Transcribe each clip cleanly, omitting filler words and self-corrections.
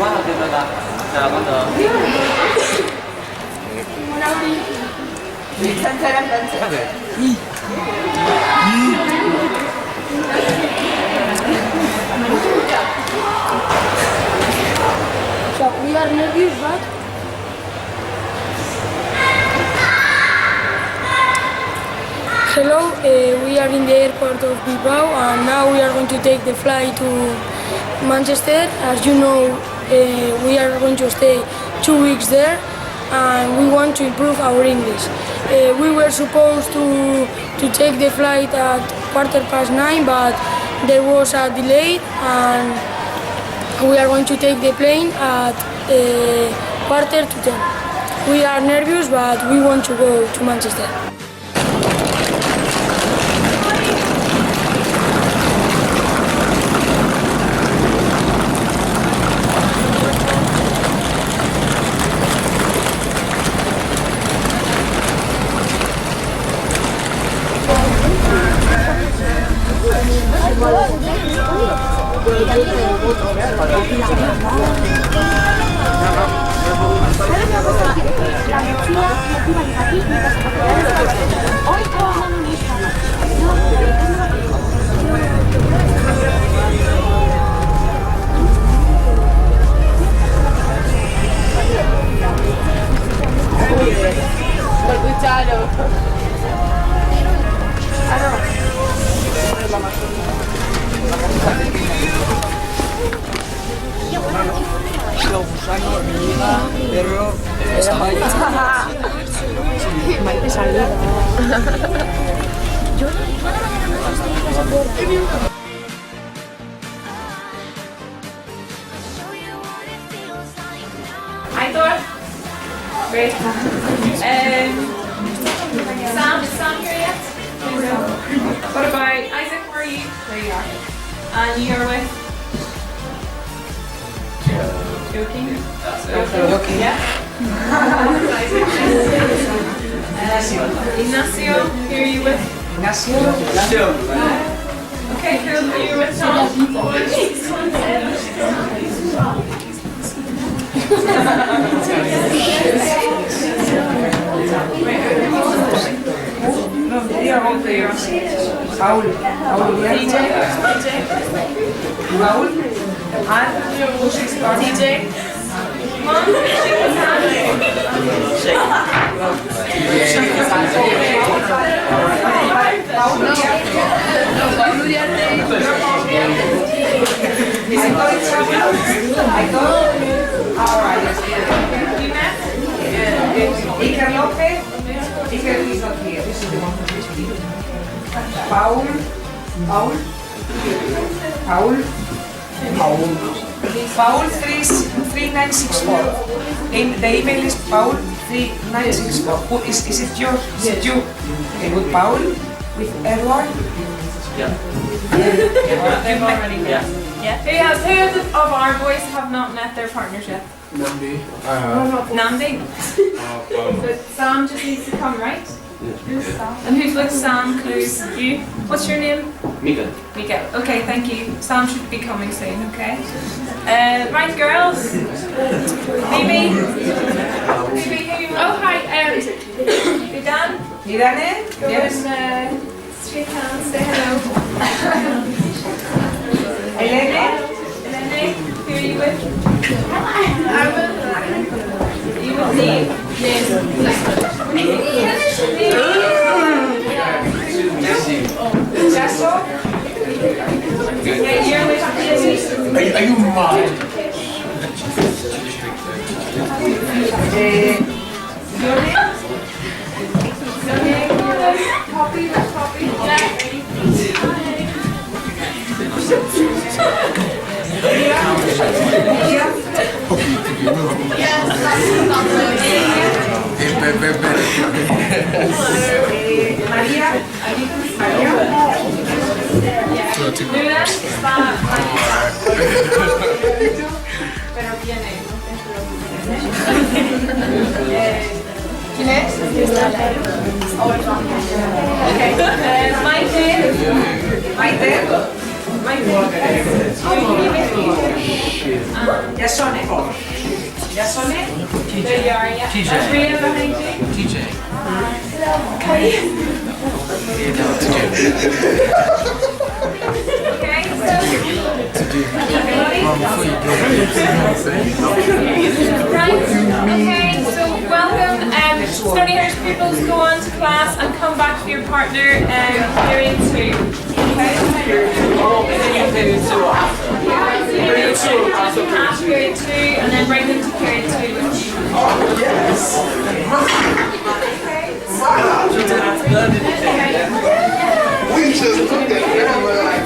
quá là tuyệt vời ạ. Chào con được. So we are nervous, but hello, we are in the airport of Bilbao and now we are going to take the flight to Manchester. As you know, we are going to stay 2 weeks there and we want to improve our English. We were supposed to take the flight at 9:15, but there was a delay and we are going to take the plane at 9:45. We are nervous, but we want to go to Manchester. Aitor? Great. Sam, is Sam here yet? What about Isaac? Where are you? There you are. And you're with? Joking? Joking. Yeah? Ignacio, who are you with? Ignacio. Okay, cool. Are you with Tom? Paul, DJ, Raúl, and who's his partner? DJ. Mom, shake his hand. Alright, You met? Iker Lopez. Iker is not here. This is the one who is here. Paul. Paul 3964. The email is Paul 3964. Who is it yours? Is it you? Okay, with Paul, with Edward. Yeah. They've already met. Yeah. Yeah. Who of our boys have not met their partners yet? Nandi. Nandi? But Sam just needs to come, right? And who's with Sam? Clues? You? What's your name? Mika. Mika. Okay, thank you. Sam should be coming soon, okay? Right, girls. Maybe. Oh, hi. Dan? Irane? Go Yes. and shake hands, say hello. Elene? Elene, who are you with? Are you with Neve? Yes. Chaso? Yeah, you're with Jesse. Are you mad? Yone? Poppy, Poppy. María? Luna está pero viene. ¿Quién es? Okay. Maite. Maite? Yasone. Yasone. There you are, yeah. TJ. Andrea behind you. TJ. Okay, so welcome. Stonyhurst pupils, go on to class and come back for your partner period 2. Okay? Half period 2 and then bring them to period 2. We just looked at it and we're like,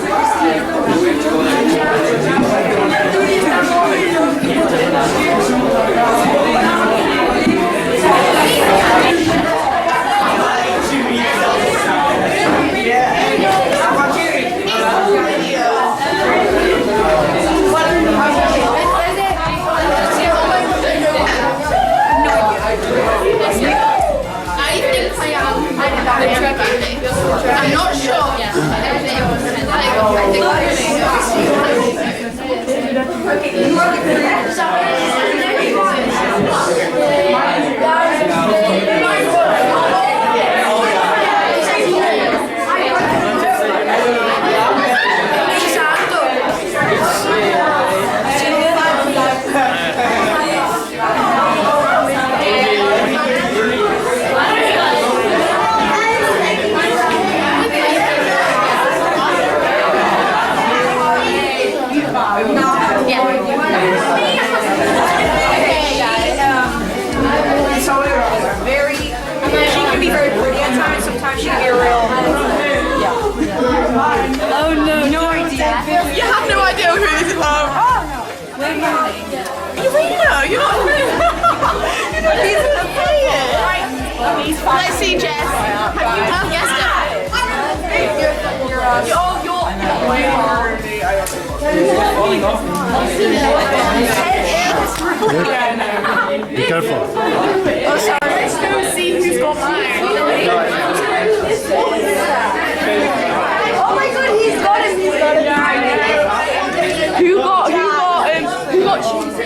I'm not sure. Let's see, Jess. Have you guessed it? Be careful. Oh, sorry. Let's go see who's got mine. Oh my god, he's got him. Who got cheese?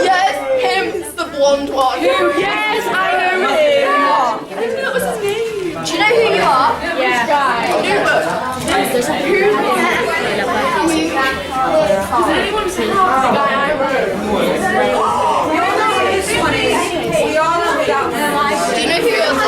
Yes, him's the blonde one. Yes, I know him. What was his name? Do you know who you are? Yeah. Does anyone see the guy I wrote? Do you know who yours is?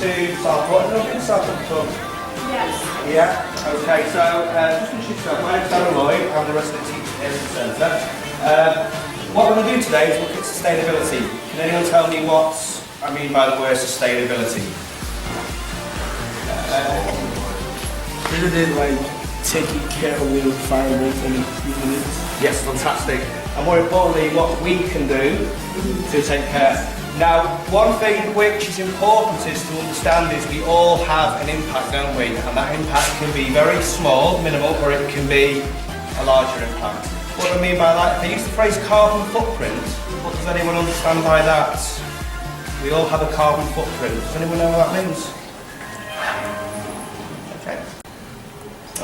to Southport. Have you been to Southport before? Yes. Yeah? Okay, so just introduce yourself. My name's Darren Lloyd. I'm the resident teacher here at the centre. What we're going to do today is look at sustainability. Can anyone tell me what I mean by the word sustainability? Isn't it like taking care of the environment and human needs? Yes, fantastic. And more importantly, what we can do to take care. Now, one thing which is important is to understand is we all have an impact, don't we? And that impact can be very small, minimal, or it can be a larger impact. What do I mean by that? If I use the phrase carbon footprint, what does anyone understand by that? We all have a carbon footprint. Does anyone know what that means? Okay.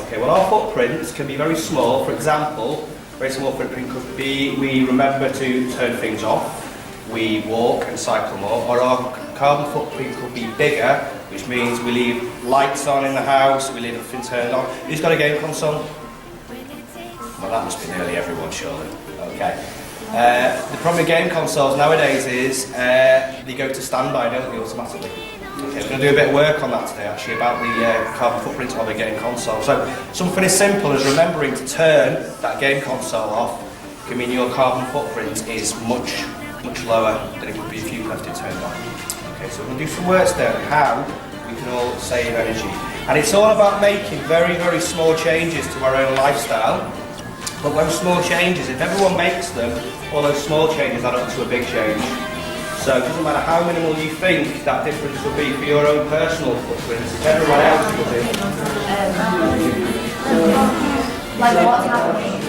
Okay, well our footprints can be very small. For example, very small footprint could be we remember to turn things off, we walk and cycle more, or our carbon footprint could be bigger, which means we leave lights on in the house, we leave everything turned on. Who's got a game console? Well, that must be nearly everyone, surely. Okay. The problem with game consoles nowadays is they go to standby, don't they, automatically? Okay, we're going to do a bit of work on that today, actually, about the carbon footprint of a game console. So, something as simple as remembering to turn that game console off can mean your carbon footprint is much lower than it would be if you left it turned on. Okay, so we're going to do some work today on how we can all save energy. And it's all about making very, very small changes to our own lifestyle. But those small changes, if everyone makes them, all those small changes add up to a big change. So it doesn't matter how minimal you think that difference will be for your own personal footprint, if everyone else will do. Like what's happening?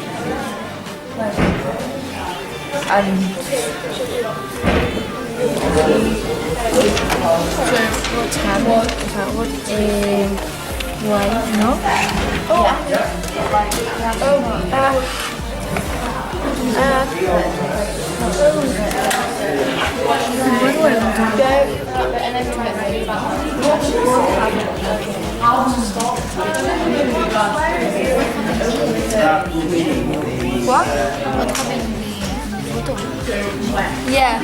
What? What happened? Yeah.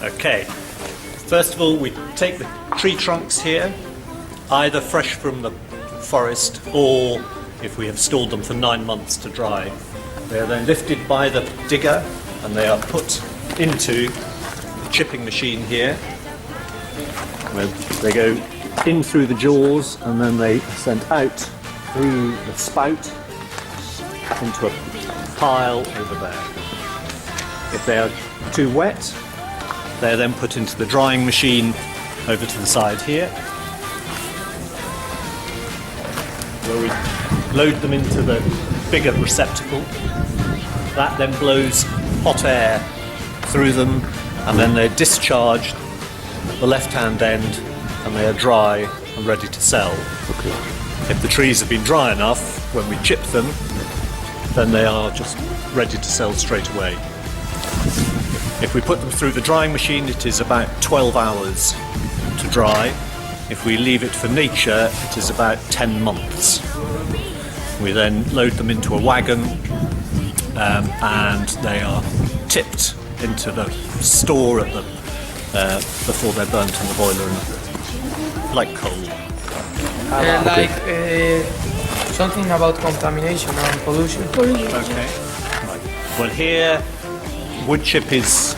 Okay, first of all we take the tree trunks here, either fresh from the forest, or if we have stored them for 9 months to dry. They are then lifted by the digger and they are put into the chipping machine here, where they go in through the jaws and then they are sent out through the spout into a pile over there. If they are too wet, they are then put into the drying machine over to the side here, where we load them into the bigger receptacle. That then blows hot air through them, and then they're discharged at the left-hand end, and they are dry and ready to sell. Okay. If the trees have been dry enough, when we chip them, then they are just ready to sell straight away. If we put them through the drying machine, it is about 12 hours to dry. If we leave it for nature, it is about 10 months. We then load them into a wagon and they are tipped into the store at the before they're burnt in the boiler, and like coal. Something about contamination and pollution. Okay. Right. Well, here wood chip is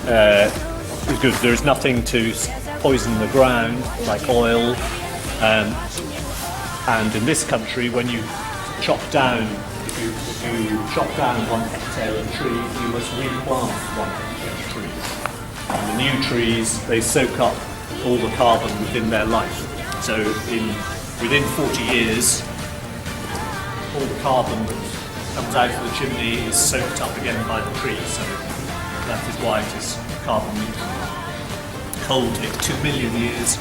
good. There is nothing to poison the ground like oil, and in this country, when you chop down, if you chop down 1 hectare of trees, you must replant 1 hectare of trees. And the new trees, they soak up all the carbon within their life. So within 40 years, all the carbon that comes out of the chimney is soaked up again by the tree. So that is why it is carbon neutral. Coal takes 2 million years,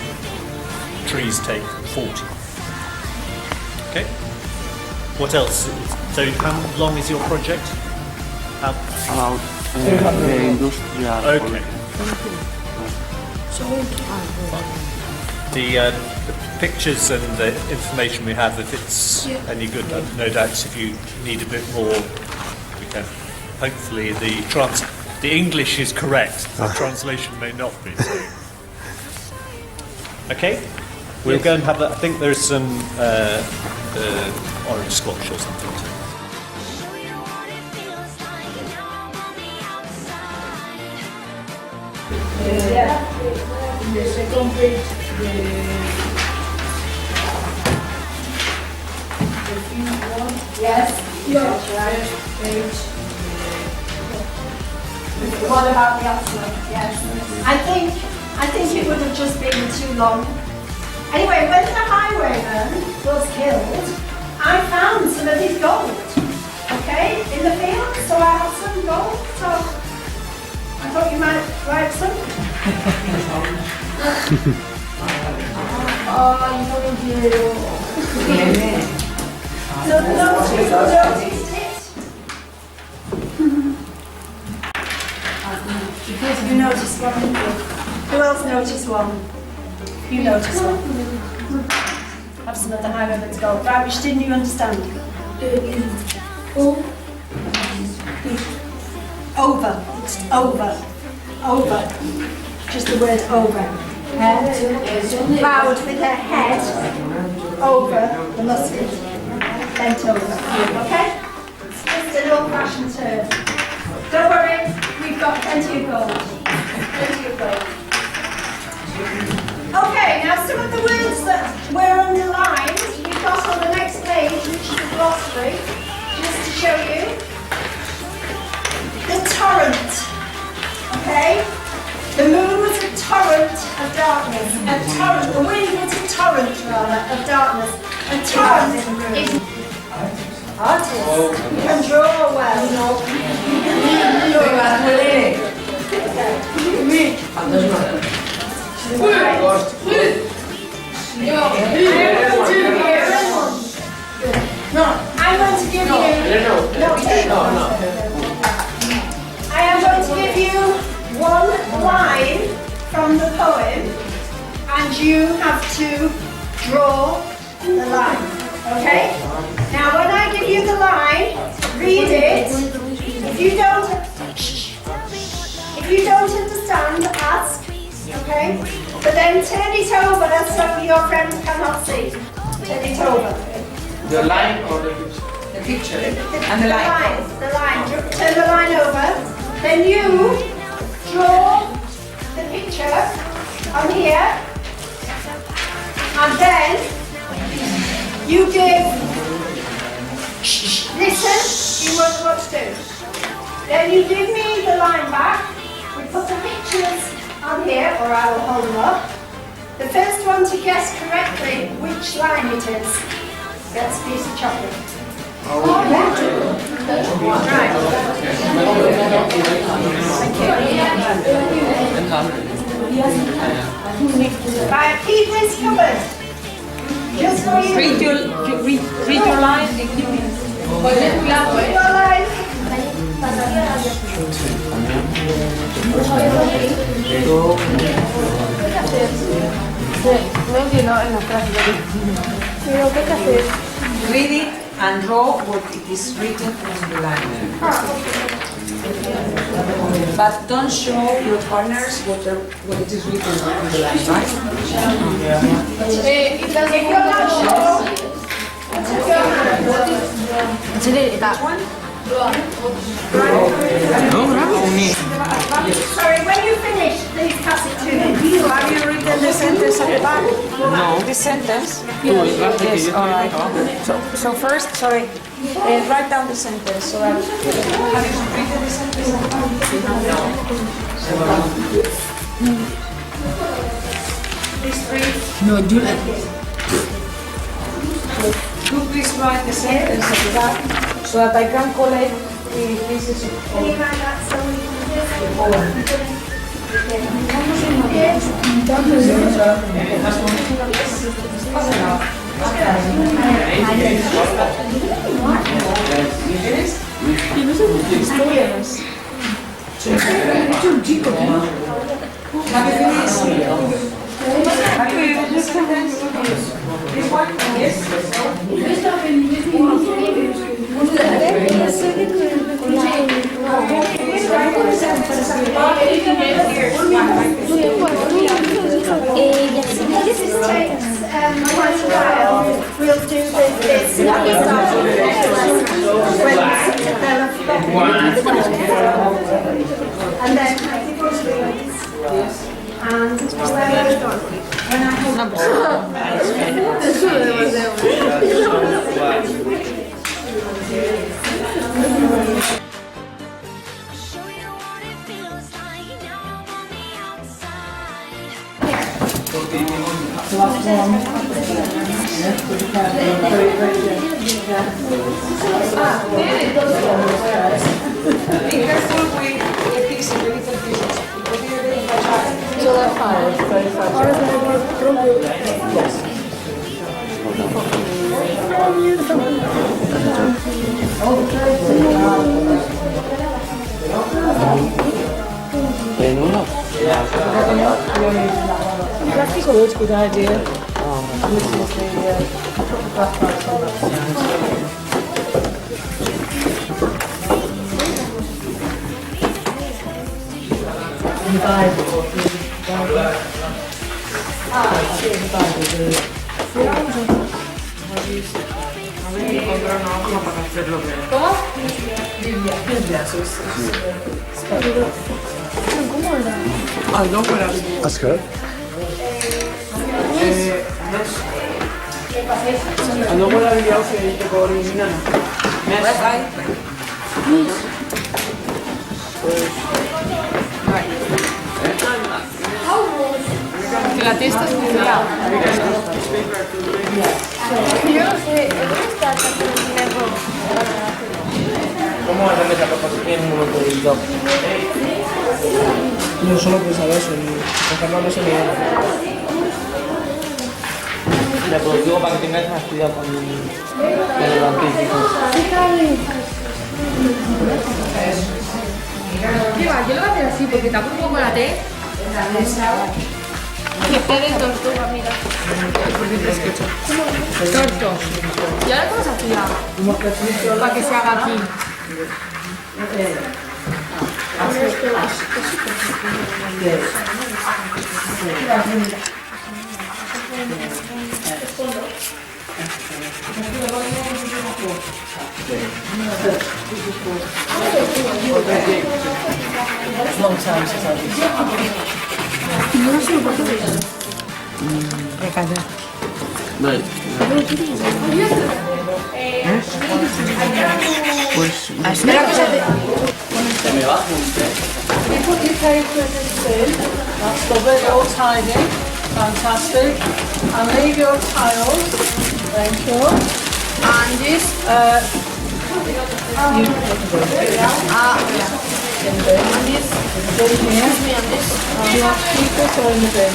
trees take 40. Okay. What else? So how long is your project? About the industrial. Okay. The pictures and the information we have, if it's any good, no doubt if you need a bit more, we can. Hopefully the English is correct, the translation may not be. So. Okay, we'll go and have I think there's some orange squash or something too. In the second page, the fifth one. Yes. Page. What about the absolute? Yes. I think it would have just been too long. Anyway, when the highwayman was killed, I found some of his gold. Okay, in the field, so I have some gold. So I thought you might like some. Oh, you know you. So noticed it. You noticed one. Who else noticed one? You noticed one. Have some of the highwayman's gold. Right, which didn't you understand? Over. It's over. Over. Just the word over. Head. Bowed with her head over the musket. Bent over. Okay? It's just an old-fashioned term. Don't worry, we've got plenty of gold. Plenty of gold. Okay, now some of the words that were underlined, we've got on the next page, which is the glossary, just to show you. The torrent. Okay? The moon was a torrent of darkness. A torrent, the wind was a torrent, rather, of darkness. A torrent is artist. You can draw well. I'm going to give you. I am going to give you one line from the poem, and you have to draw the line. Okay? Now, when I give you the line, read it. If you don't understand, ask. Okay? But then turn it over so your friend cannot see. Turn it over. The line or the picture? The picture and the line. The line. Turn the line over. Then you draw the picture on here. And then you give, listen, you won't know what to do. Then you give me the line back. We put the pictures on here, or I will hold them up. The first one to guess correctly which line it is gets a piece of chocolate. Right, keep this covered. Just for you. Read your line and give me. Your line. Read it and draw what it is written on the line. But don't show your partners what it is written on the line, right? If you're not sure, sorry, when you finish, please pass it to me. Have you written the sentence at the back? No. The sentence? Yes, all right. So first, sorry, write down the sentence. So have you written the sentence at the back? Please read. No, do like Do please write the sentence at the back so that I can collect the pieces of Can you write that so we can Have you finished? Have you written the sentence? This one? Yes? This takes quite a while. We'll do this and then and when I Be careful with the pieces, the little pieces, because you're very fragile. Plástico več kudá je. That's good. Luego la video se dice por original. Que la testa es muy fea. Yo no sé, ¿Cómo vas a hacer esa proposición monopolizado? Yo solo pensaba eso, y Fernando no se me llama. La digo para que tengáis más cuidado con el antífico. ¿Qué va? Yo lo voy a hacer así porque tapo un poco la T. Que esté de tortuga, mira. Torto. ¿Y ahora cómo se hacía? Para que se haga aquí. It's a long time since I've Pues You put your papers in, that's lovely, all tidy, fantastic. And leave your tiles, thank you. And this, you have to keep it or in the bin.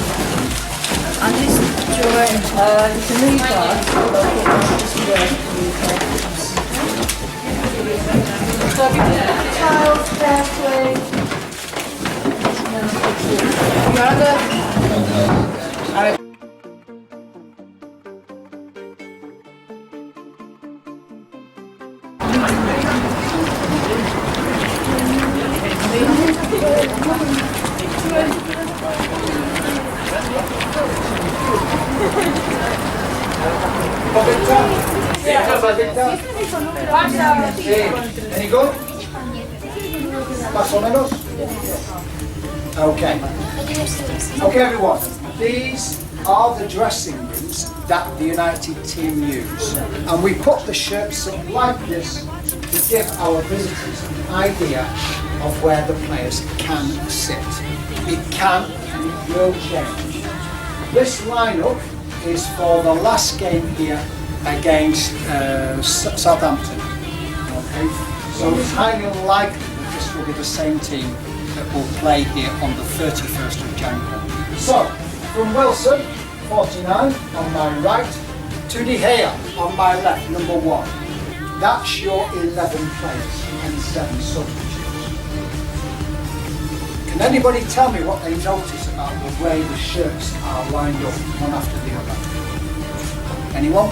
And this, you can leave that, so if you put the tiles carefully. Any good? Más o menos? Okay. Okay, everyone. These are the dressing rooms that the United team use. And we put the shirts up like this to give our visitors an idea of where the players can sit. It can and it will change. This lineup is for the last game here against Southampton. Okay, so it's highly unlikely that this will be the same team that will play here on the 31st of January. So, from Wilson, 49 on my right, to De Gea on my left, number 1. That's your 11 players and 7 substitutes. Can anybody tell me what they notice about the way the shirts are lined up one after the other? Anyone?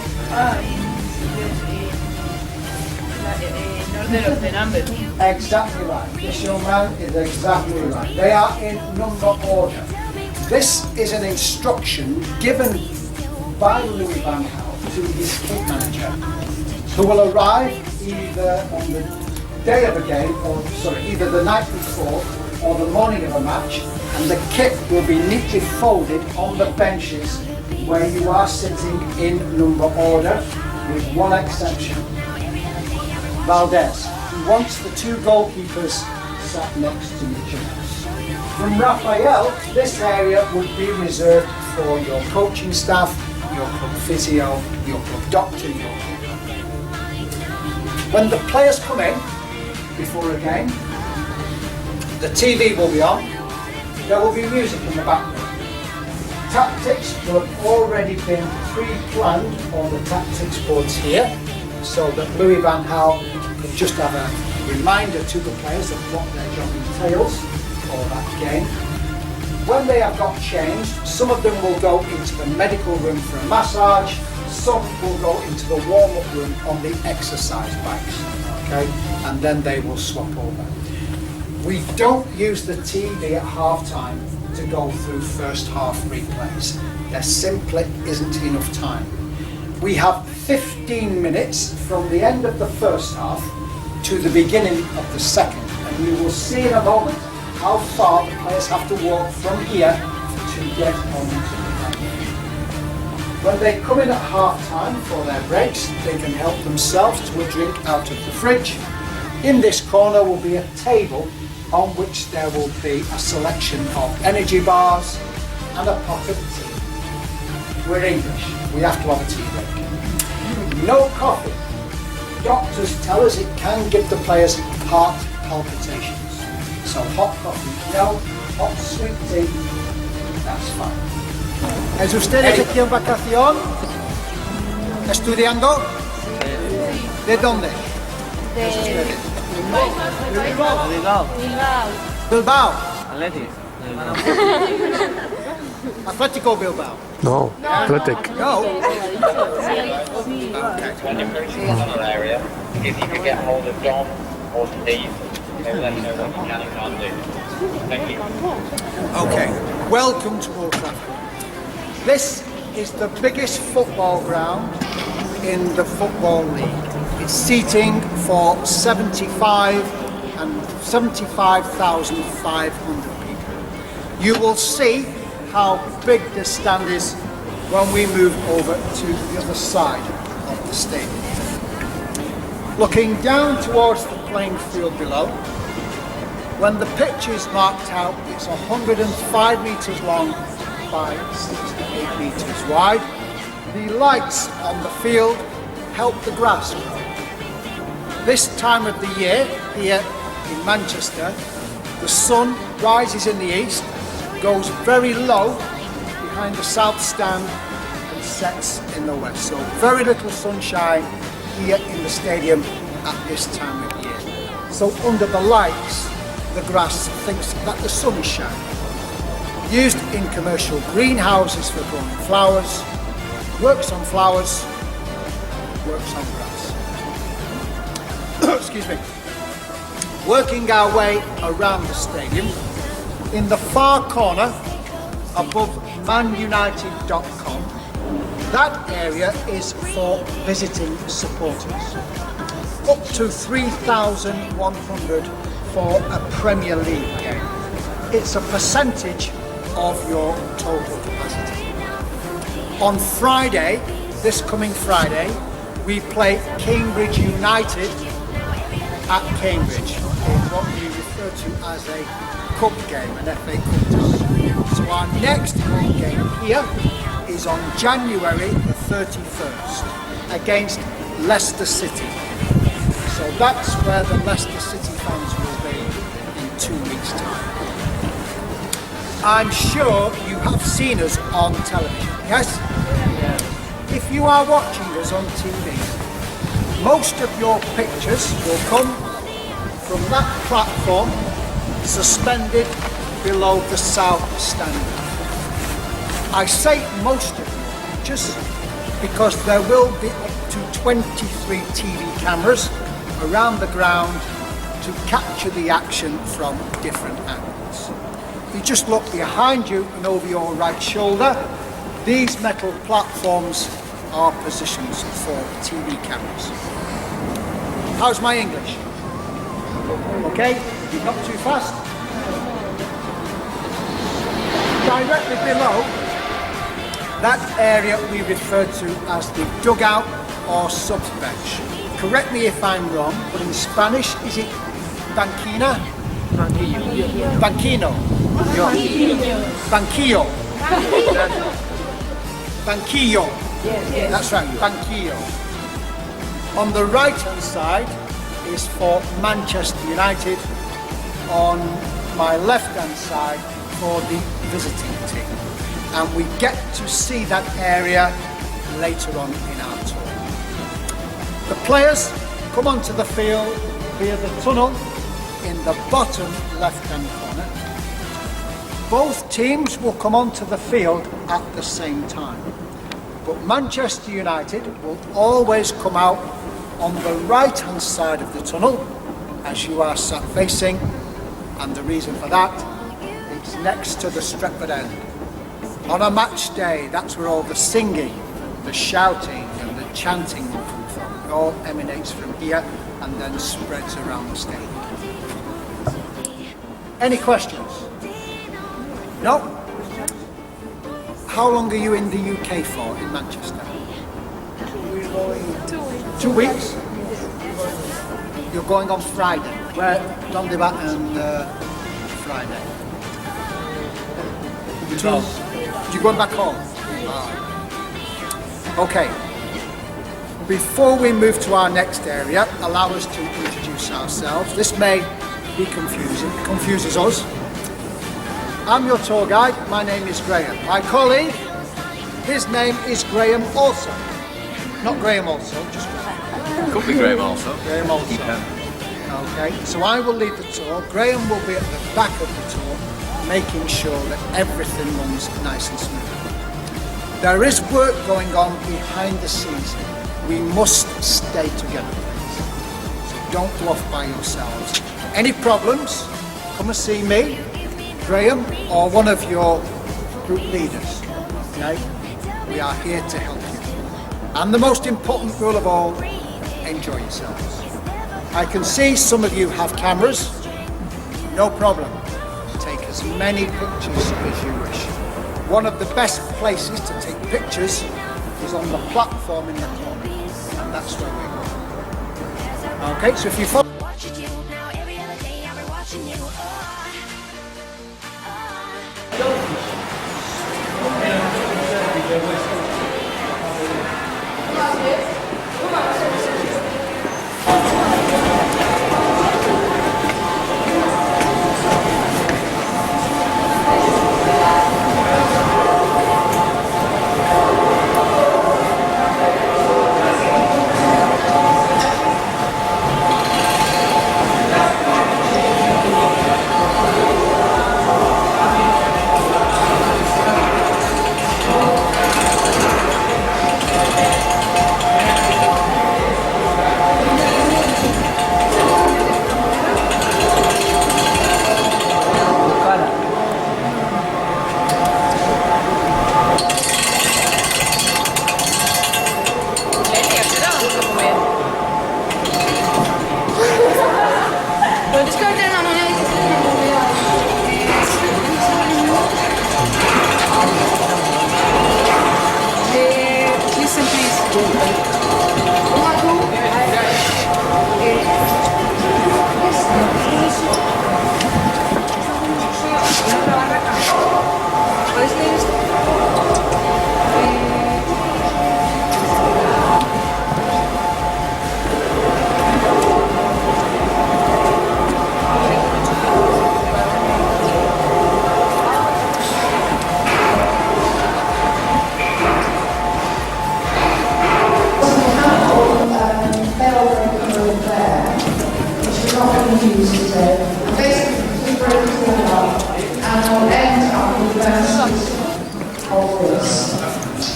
Exactly right. This young man is exactly right. They are in number order. This is an instruction given by Louis van Gaal to his kit manager, who will arrive either on the day of a game, or either the night before or the morning of a match, and the kit will be neatly folded on the benches where you are sitting in number order, with one exception. Valdez, who wants the 2 goalkeepers sat next to each other. From Raphael, this area would be reserved for your coaching staff, your club physio, your club doctor, your When the players come in before a game, the TV will be on, there will be music in the background. Tactics will have already been pre-planned on the tactics boards here, so that Louis van Gaal can just have a reminder to the players of what their job entails for that game. When they have got changed, some of them will go into the medical room for a massage, some will go into the warm-up room on the exercise bikes, okay? And then they will swap over. We don't use the TV at half-time to go through first half replays. There simply isn't enough time. We have 15 minutes from the end of the first half to the beginning of the second, and we will see in a moment how far the players have to walk from here to get on to the game. When they come in at half-time for their breaks, they can help themselves to a drink out of the fridge. In this corner will be a table on which there will be a selection of energy bars and a pot of tea. We're English, we have to have a tea break. No coffee. Doctors tell us it can give the players heart palpitations. So hot coffee, no, hot sweet tea, that's fine. ¿Es usted aquí en vacación? ¿Estudiando? ¿De dónde? Bilbao. Bilbao. Athletic. Atletico Bilbao. No, Athletic. No. When you're in another area, if you could get hold of Dom or Steve, they will let you know what you can and can't do. Thank you. Okay, welcome to Old Trafford. This is the biggest football ground in the Football League. It's seating for 75,500 people. You will see how big this stand is when we move over to the other side of the stadium. Looking down towards the playing field below, when the pitch is marked out, it's 105 metres long by 6 to 8 metres wide. The lights on the field help the grass grow. This time of the year, here in Manchester, the sun rises in the east, goes very low behind the south stand and sets in the west. So very little sunshine here in the stadium at this time of year. So under the lights, the grass thinks that the sun is shining. Used in commercial greenhouses for growing flowers, works on flowers, works on grass. Excuse me. Working our way around the stadium, in the far corner above manunited.com, that area is for visiting supporters. Up to 3,100 for a Premier League game. It's a percentage of your total capacity. On Friday, this coming Friday, we play Cambridge United at Cambridge in what we refer to as a cup game, an FA Cup tie. So our next home game here is on January the 31st against Leicester City. So that's where the Leicester City fans will be in 2 weeks' time. I'm sure you have seen us on television, yes? If you are watching us on TV, most of your pictures will come from that platform suspended below the south stand. I say most of your pictures because there will be up to 23 TV cameras around the ground to capture the action from different angles. If you just look behind you and over your right shoulder, these metal platforms are positions for TV cameras. How's my English? Okay, not too fast. Directly below, that area we refer to as the dugout or sub-bench. Correct me if I'm wrong, but in Spanish, is it banquina? Banquino. Banquillo. Banquillo. That's right, banquillo. On the right-hand side is for Manchester United. On my left-hand side for the visiting team. And we get to see that area later on in our tour. The players come onto the field via the tunnel in the bottom left-hand corner. Both teams will come onto the field at the same time. But Manchester United will always come out on the right-hand side of the tunnel as you are sat facing, and the reason for that, it's next to the Stretford end. On a match day, that's where all the singing, the shouting and the chanting will come from. It all emanates from here and then spreads around the stadium. Any questions? No? How long are you in the UK for, in Manchester? We're going 2 weeks. 2 weeks? You're going on Friday. Where? Dondibat and Friday. You're going back home? Okay. Before we move to our next area, allow us to introduce ourselves. This may be confusing, confuses us. I'm your tour guide. My name is Graham. My colleague, his name is Graham also. Not Graham also, just Graham. Could be Graham also. Graham also. Okay, so I will lead the tour. Graham will be at the back of the tour, making sure that everything runs nice and smooth. There is work going on behind the scenes. We must stay together. So don't go off by yourselves. Any problems, come and see me, Graham, or one of your group leaders. Okay? We are here to help you. And the most important rule of all, enjoy yourselves. I can see some of you have cameras. No problem. Take as many pictures as you wish. One of the best places to take pictures is on the platform in the corner, and that's where we go. Okay, so if you follow.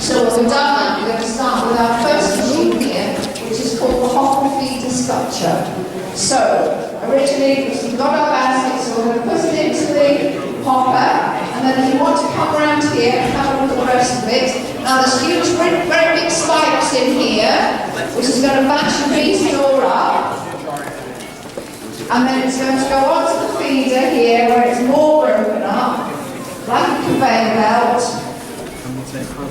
So what we've done, we're going to start with our first machine here, which is called the Hopper Feeder Sculpture. So, originally, we've got our basket, so we're going to put it into the hopper, and then if you want to come around here and have a look at the rest of it. Now there's huge, very big spikes in here, which is going to match the beast door up. And then it's going to go onto the feeder here, where it's more broken up, like a conveyor belt.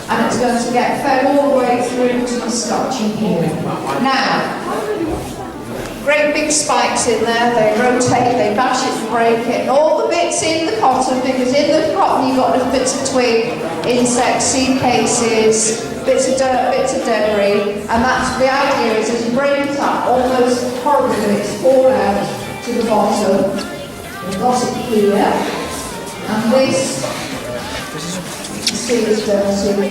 And it's going to get fed all the way through to the sculpture here. Now, great big spikes in there, they rotate, they bash it, break it, and all the bits in the cotton, because in the cotton you've got little bits of twig, insects, seed cases, bits of dirt, bits of debris, and that's the idea is as you break it up, all those horrible bits fall out to the bottom. We've got it here, and this is dirty,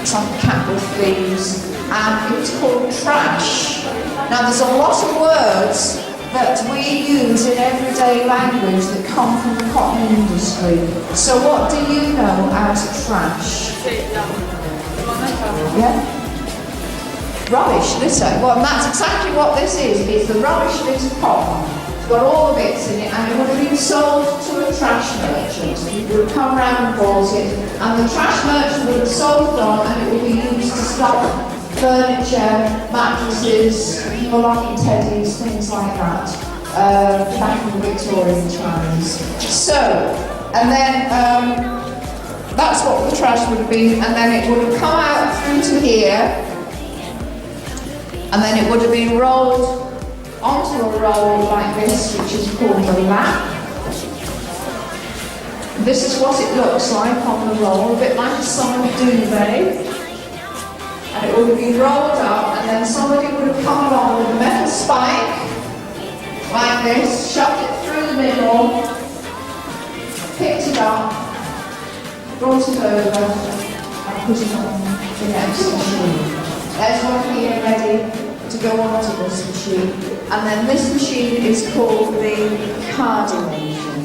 some cattle fleas, and it's called trash. Now there's a lot of words that we use in everyday language that come from the cotton industry. So what do you know out of trash? Yeah? Rubbish litter. Well, and that's exactly what this is. It's the rubbish litter cotton. It's got all the bits in it, and it would have been sold to a trash merchant. He would have come round and bought it, and the trash merchant would have sold it on, and it would be used to stock furniture, mattresses, Moroccan teddies, things like that, back in the Victorian times. So, and then that's what the trash would have been, and then it would have come out through to here, and then it would have been rolled onto a roll like this, which is called a lap. This is what it looks like on the roll, a bit like a summer duvet. And it would have been rolled up, and then somebody would have come along with a metal spike, like this, shoved it through the middle, picked it up, brought it over, and put it on the next machine. There's one here ready to go onto this machine. And then this machine is called the carding machine.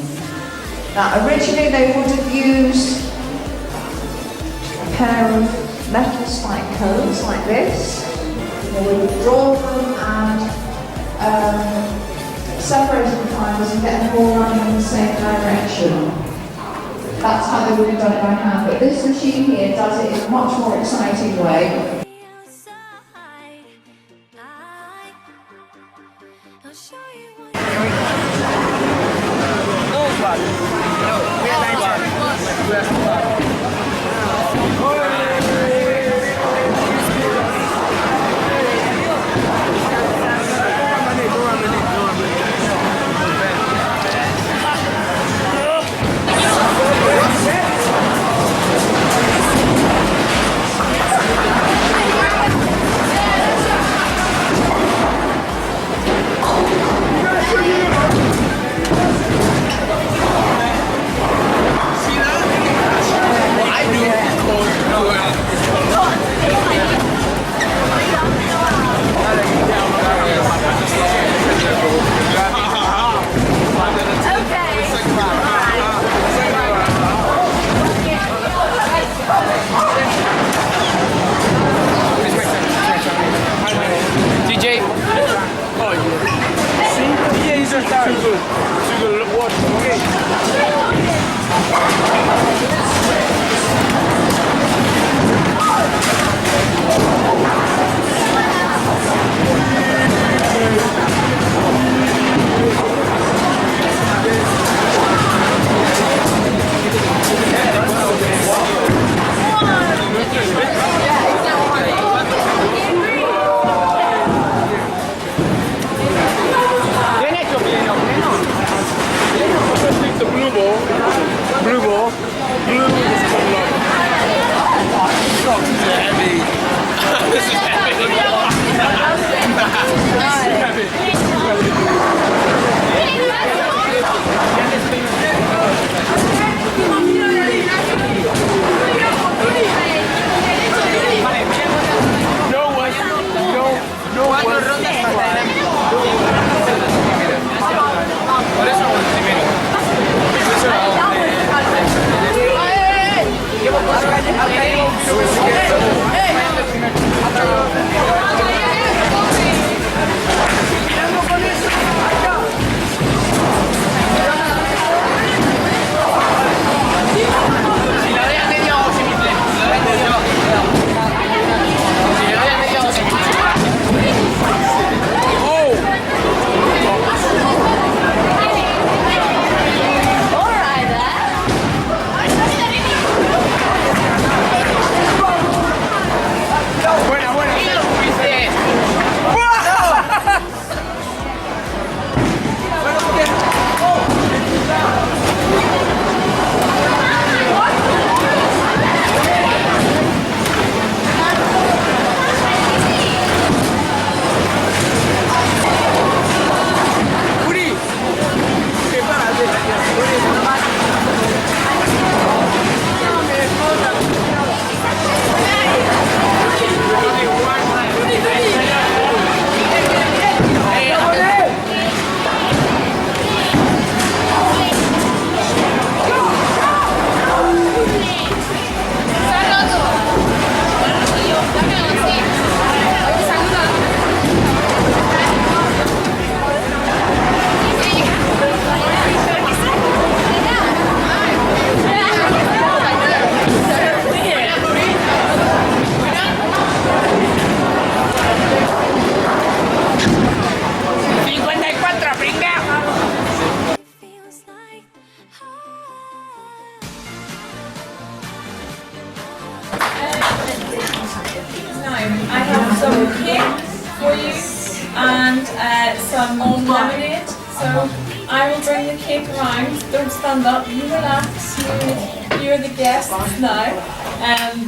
Now originally they would have used a pair of metal spike cones like this. They would have drawn them and separated the fibres and get them all running in the same direction. That's how they would have done it by hand. But this machine here does it in a much more exciting way. I have some cake for you and some lemonade. So I will bring the cake around. Don't stand up. You relax. You're the guests now. And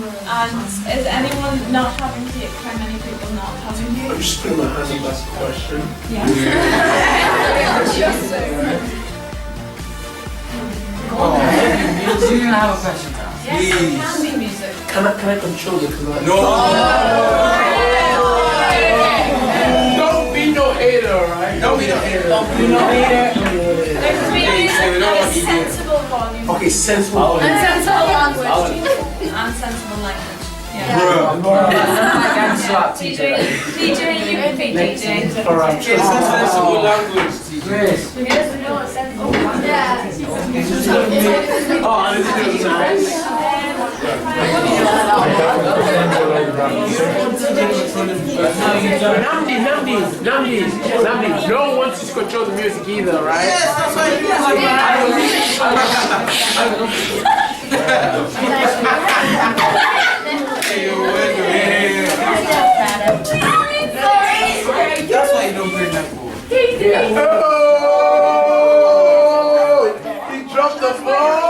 is anyone not having cake? How many people not having cake? I'm just putting my hand up. That's a question. Yeah. Do you have a question now? Yes, it can be music. Can I control the camera? No! Don't be no hater, right? Don't be no hater. Don't be no hater. There can be music at a sensible volume. Okay, sensible volume. And sensible language. And sensible language. Yeah. I can slap TJ. DJ, you can be DJ. Alright. Okay, sensible language. Grace. He doesn't know what sensible language is. Oh, I didn't do it. Namdi. No one wants to control the music either, right? Yes, that's why you don't play that Oh! He dropped the phone!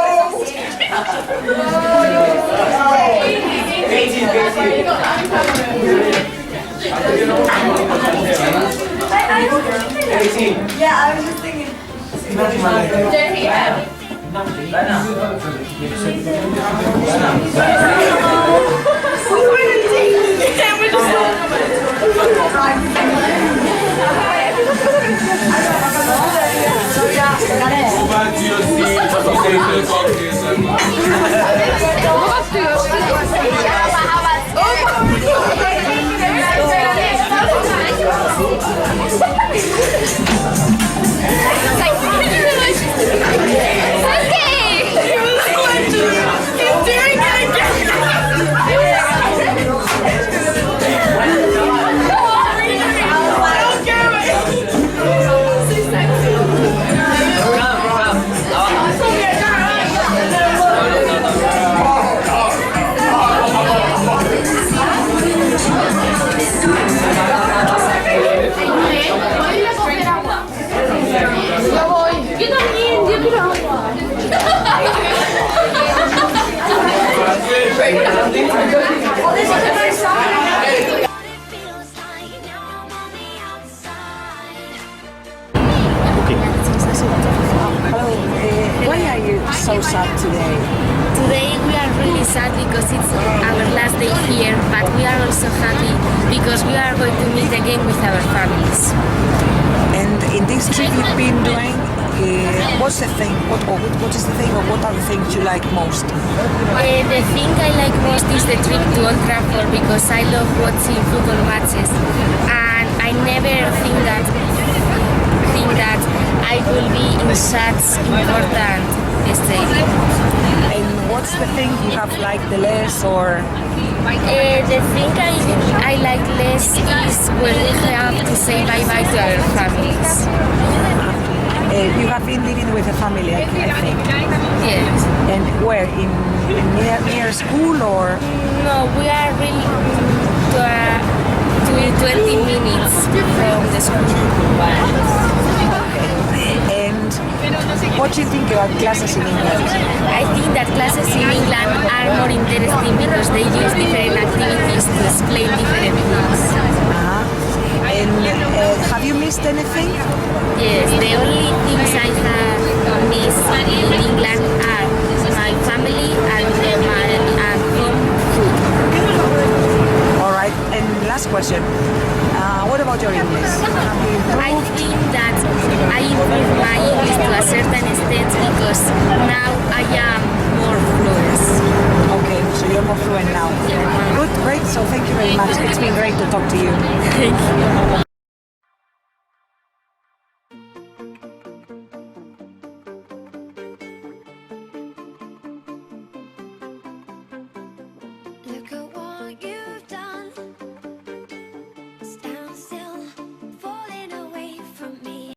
18. Yeah, I was just thinking. Go back to your Why are you so sad today? Today we are really sad because it's our last day here, but we are also happy because we are going to meet again with our families. And in this trip you've been doing, what's the thing? What is the thing, or what are the things you like most? The thing I like most is the trip to Old Trafford because I love watching football matches, and I never think that I will be in such important stadium. And what's the thing you have liked the less, or? The thing I like less is when we have to say bye-bye to our families. You have been living with a family, I think. Yes. And where? Near school, or? No, we are really to 20 minutes from the school. And what do you think about classes in England? I think that classes in England are more interesting because they use different activities to explain different things. And have you missed anything? Yes, the only things I have missed in England are my family and home food. All right, and last question. What about your English? I think that I improved my English to a certain extent because now I am more fluent. Okay, so you're more fluent now. Good, great. So thank you very much. It's been great to talk to you. Thank you.